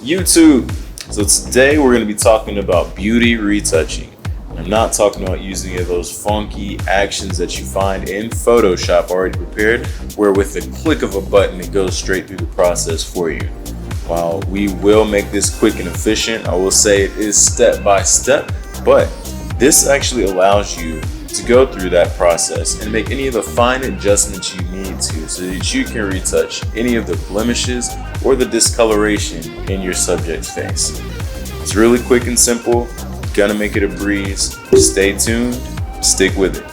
YouTube. So today we're going to be talking about beauty retouching. I'm not talking about using any of those funky actions that you find in Photoshop already prepared, where with the click of a button it goes straight through the process for you. While we will make this quick and efficient, I will say it is step by step, but this actually allows you to go through that process and make any of the fine adjustments you need to so that you can retouch any of the blemishes or the discoloration in your subject's face. It's really quick and simple, gonna make it a breeze. Stay tuned, stick with it.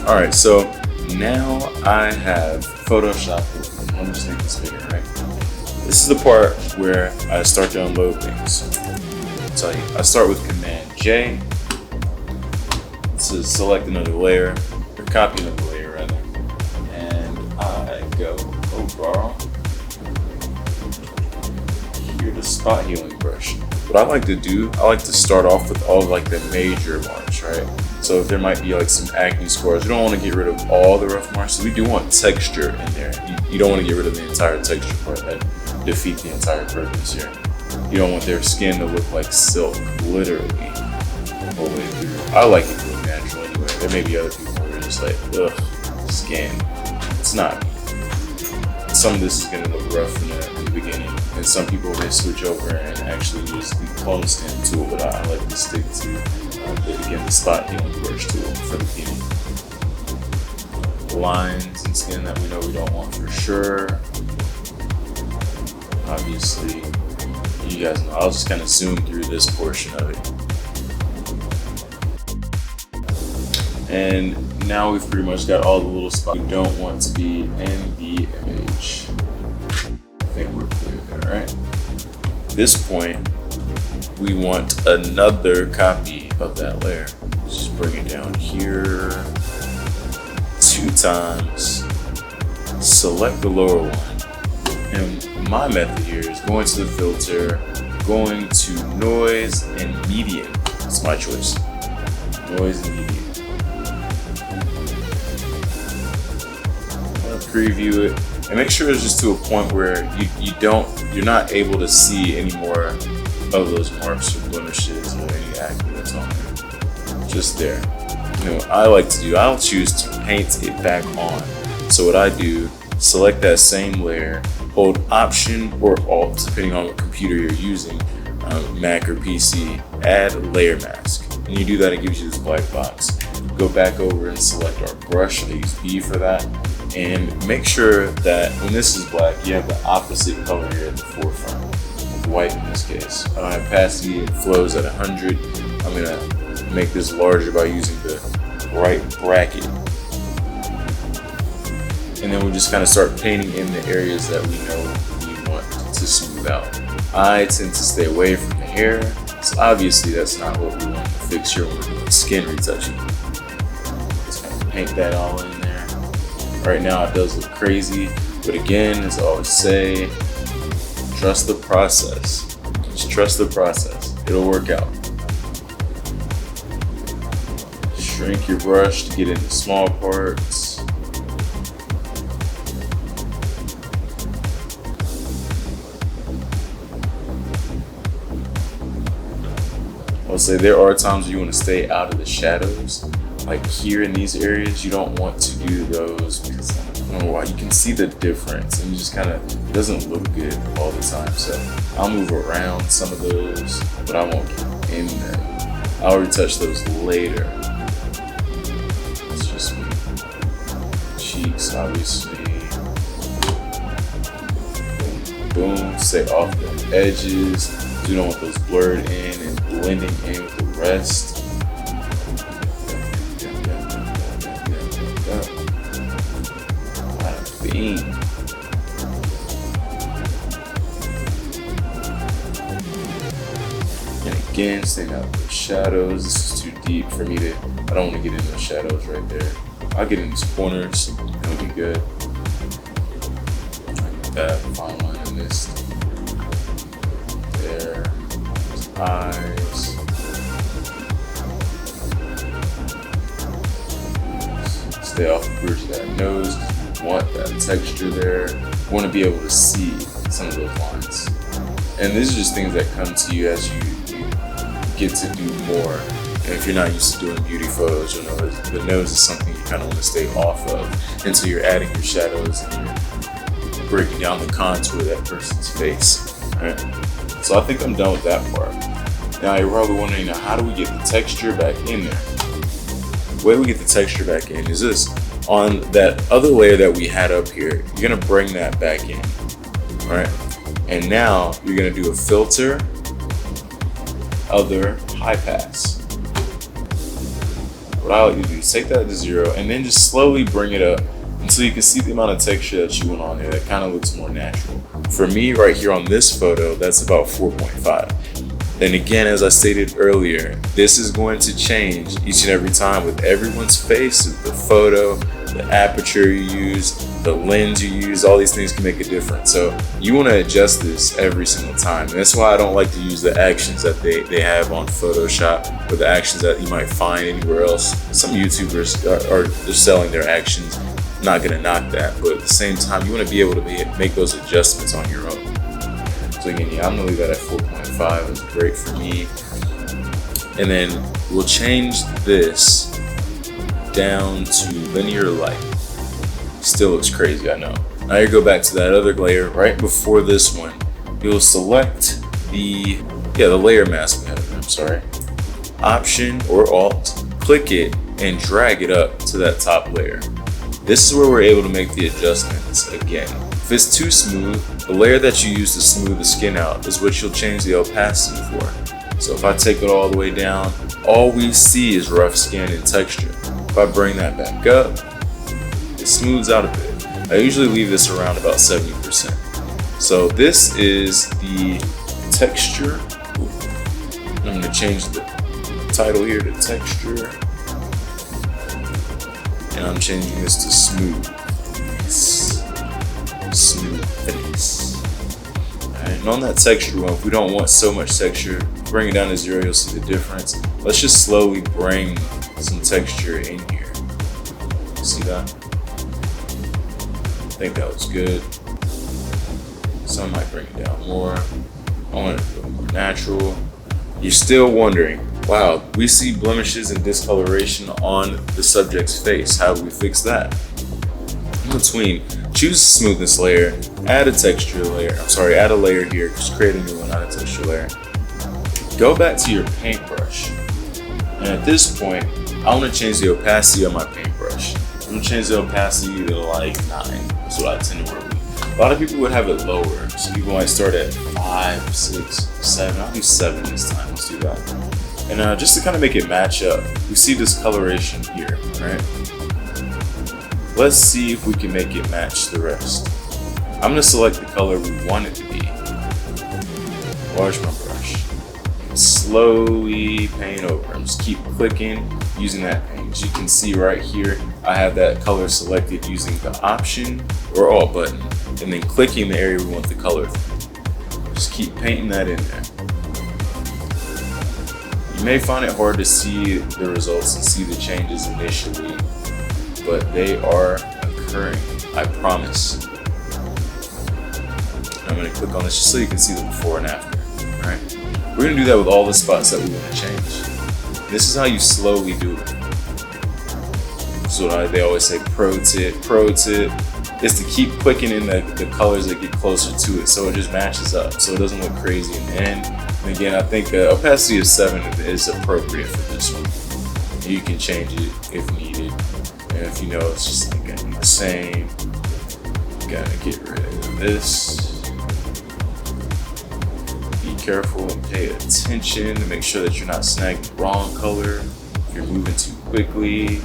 Alright, so now I have Photoshop open. Let me just make this bigger, right? This is the part where I start to unload things. I'll tell you, I start with Command J to select another layer, or copy another layer rather, and I go overall. Here, the spot healing brush. What I like to do, I like to start off with all like the major marks, right? So if there might be like some acne scars, you don't want to get rid of all the rough marks. So we do want texture in there. You don't want to get rid of the entire texture part. That defeats the entire purpose here. You don't want their skin to look like silk, literally, all the way through. I like it to look natural anyway. There may be other people who are just like, ugh, skin. It's not. Some of this is going to look rough in the beginning, and some people may switch over and actually use the clone stamp tool, but I like to stick to the spot healing brush tool for the beginning. Lines and skin that we know we don't want for sure. Obviously, you guys know, I'll just kind of zoom through this portion of it. And now we've pretty much got all the little spots we don't want to be in the image. I think we're clear there, right? At this point, we want another copy of that layer. Just bring it down here 2 times, select the lower one. And my method here is going to the filter, going to noise and medium. It's my choice. Noise and medium. Preview it and make sure it's just to a point where you're not able to see any more of those marks or blemishes or any acne that's on there. Just there. You know, I'll choose to paint it back on. So what I do, select that same layer, hold Option or Alt depending on what computer you're using, Mac or PC, add layer mask. And you do that, it gives you this black box. Go back over and select our brush. I use B for that. And make sure that when this is black, you have the opposite color here at the forefront, white in this case. Opacity, it flows at 100. I'm gonna make this larger by using the right bracket. And then we'll just kind of start painting in the areas that we know we want to smooth out. I tend to stay away from the hair, so obviously that's not what we want to fix here when we're doing skin retouching. Just kind of paint that all in there. Right now it does look crazy, but again, as I always say, trust the process. Just trust the process. It'll work out. Shrink your brush to get into small parts. I'll say there are times where you want to stay out of the shadows. Like here in these areas, you don't want to do those because I don't know why. You can see the difference and you just kind of, it doesn't look good all the time. So I'll move around some of those, but I won't get in there. I'll retouch those later. It's just me. Cheeks, obviously. Boom, boom. Stay off the edges. You don't want those blurred in and blending in with the rest. And again, staying out of the shadows. This is too deep for me to, I don't want to get in those shadows right there. I'll get in these corners, it'll be good. Like that, fine line in this. There, eyes. Stay off the bridge of that nose. Want that texture there. Want to be able to see some of those lines. And these are just things that come to you as you get to do more. And if you're not used to doing beauty photos, you'll know the nose is something you kind of want to stay off of until you're adding your shadows and you're breaking down the contour of that person's face. Right? So I think I'm done with that part. Now you're probably wondering, now how do we get the texture back in there? The way we get the texture back in is this. On that other layer that we had up here, you're gonna bring that back in, all right? And now you're gonna do a filter, other, high pass. What I like to do is take that to 0 and then just slowly bring it up until you can see the amount of texture that you want on there that kind of looks more natural. For me, right here on this photo, that's about 4.5. And again, as I stated earlier, this is going to change each and every time with everyone's face, the photo, the aperture you use, the lens you use, all these things can make a difference. So you want to adjust this every single time. And that's why I don't like to use the actions that they have on Photoshop or the actions that you might find anywhere else. Some YouTubers are selling their actions. I'm not going to knock that, but at the same time, you want to be able to make those adjustments on your own. So again, yeah, I'm gonna leave that at 4.5. It's great for me. And then we'll change this down to linear light. Still looks crazy, I know. Now you go back to that other layer right before this one. You'll select the layer mask we have. I'm sorry. Option or Alt, click it and drag it up to that top layer. This is where we're able to make the adjustments again. If it's too smooth, the layer that you use to smooth the skin out is what you'll change the opacity for. So if I take it all the way down, all we see is rough skin and texture. If I bring that back up, it smooths out a bit. I usually leave this around about 70%. So this is the texture. I'm going to change the title here to texture. And I'm changing this to smooth. Smooth face. Alright, and on that texture one, if we don't want so much texture, bring it down to 0, you'll see the difference. Let's just slowly bring some texture in here. See that? I think that was good. Some might bring it down more. I want it to look more natural. You're still wondering, wow, we see blemishes and discoloration on the subject's face. How do we fix that? In between, choose the smoothness layer, add a texture layer, add a layer here, just create a new one, add a texture layer. Go back to your paintbrush. And at this point, I want to change the opacity of my paintbrush. I'm going to change the opacity to like 9. That's what I tend to work with. A lot of people would have it lower. So people might start at 5, 6, 7. I'll do 7 this time. Let's do that. And just to kind of make it match up, we see discoloration here, right? Let's see if we can make it match the rest. I'm gonna select the color we want it to be. Wash my brush. Slowly paint over. I'm just keep clicking using that paint. As you can see right here, I have that color selected using the Option or Alt button, and then clicking the area we want the color. Just keep painting that in there. You may find it hard to see the results and see the changes initially, but they are occurring, I promise. I'm gonna click on this just so you can see the before and after, right? We're gonna do that with all the spots that we wanna change. This is how you slowly do it. So they always say pro tip is to keep clicking in the colors that get closer to it so it just matches up, so it doesn't look crazy in the end. And again, I think opacity of 7 is appropriate for this one. You can change it if needed. And if you know it's just like getting the same, you gotta get rid of this. Be careful and pay attention to make sure that you're not snagging the wrong color. If you're moving too quickly.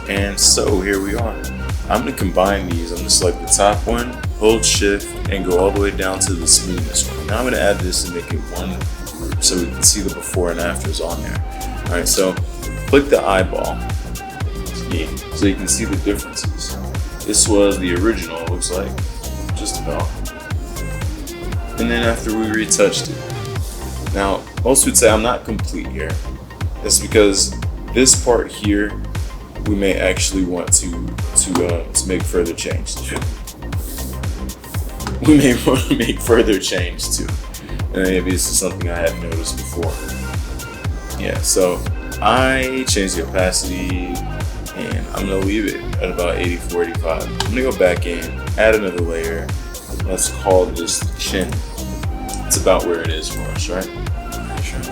And so here we are. I'm going to combine these. I'm going to select the top one, hold shift, and go all the way down to the smoothness one. Now I'm going to add this and make it one group so we can see the before and afters on there. Alright, so click the eyeball. Yeah, so you can see the differences. This was the original, it looks like, just about. And then after we retouched it. Now, most would say I'm not complete here. That's because this part here, we may actually want to make further change to. We may want to make further change to. And maybe this is something I hadn't noticed before. Yeah, so I changed the opacity and I'm gonna leave it at about 84, 85. I'm gonna go back in, add another layer. Let's call this the chin. It's about where it is for us, right? Sure.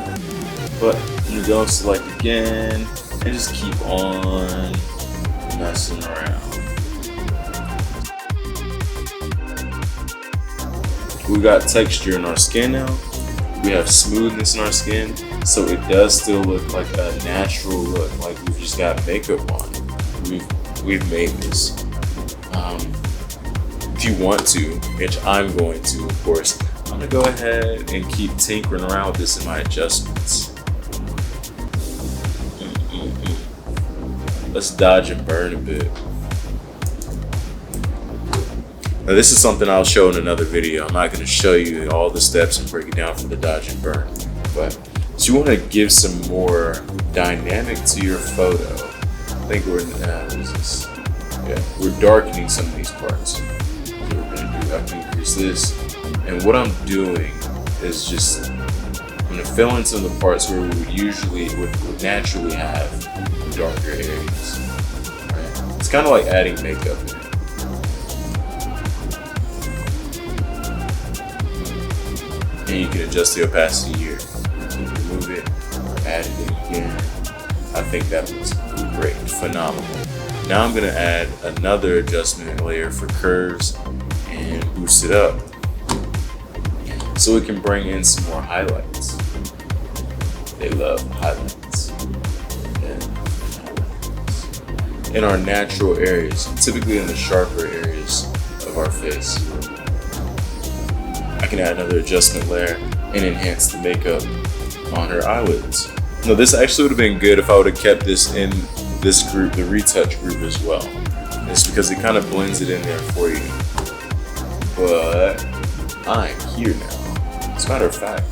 But I'm gonna go select again and just keep on messing around. We got texture in our skin now. We have smoothness in our skin, so it does still look like a natural look, like we've just got makeup on. We've made this. If you want to, which I'm going to, of course, I'm gonna go ahead and keep tinkering around with this in my adjustments. Let's dodge and burn a bit. Now this is something I'll show in another video. I'm not going to show you all the steps and break it down for the dodge and burn. But so you want to give some more dynamic to your photo. I think we're what is this? Yeah, we're darkening some of these parts. So what we're going to do, I can increase this. And what I'm doing is just I'm going to fill in some of the parts where we would naturally have darker areas. Right? It's kind of like adding makeup in. And you can adjust the opacity here. So remove it or add it in again. I think that looks great, phenomenal. Now I'm gonna add another adjustment layer for curves and boost it up. So we can bring in some more highlights. They love highlights. In our natural areas, typically in the sharper areas of our face. I can add another adjustment layer and enhance the makeup on her eyelids. Now this actually would have been good if I would have kept this in this group, the retouch group as well. It's because it kind of blends it in there for you. But I'm here now. As a matter of fact,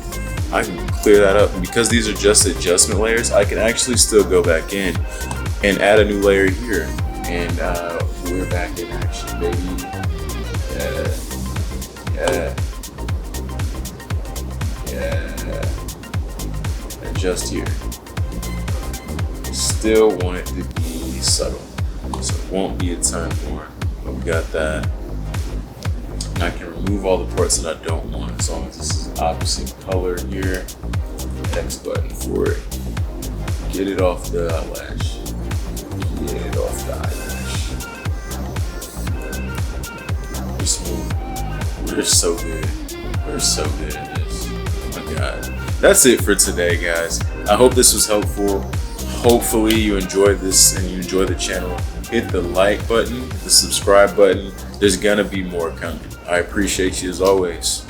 I can clear that up. And because these are just adjustment layers, I can actually still go back in and add a new layer here. And we're back in action, baby. Yeah. Just here. Still want it to be subtle, so it won't be a ton more, but we got that. And I can remove all the parts that I don't want as long as this is opposite color here. X button for it. Get it off the eyelash. Get it off the eyelash. We're smooth. We're so good. We're so good at this. Oh my God. That's it for today, guys. I hope this was helpful. Hopefully you enjoyed this and you enjoy the channel. Hit the like button, hit the subscribe button. There's gonna be more coming. I appreciate you as always.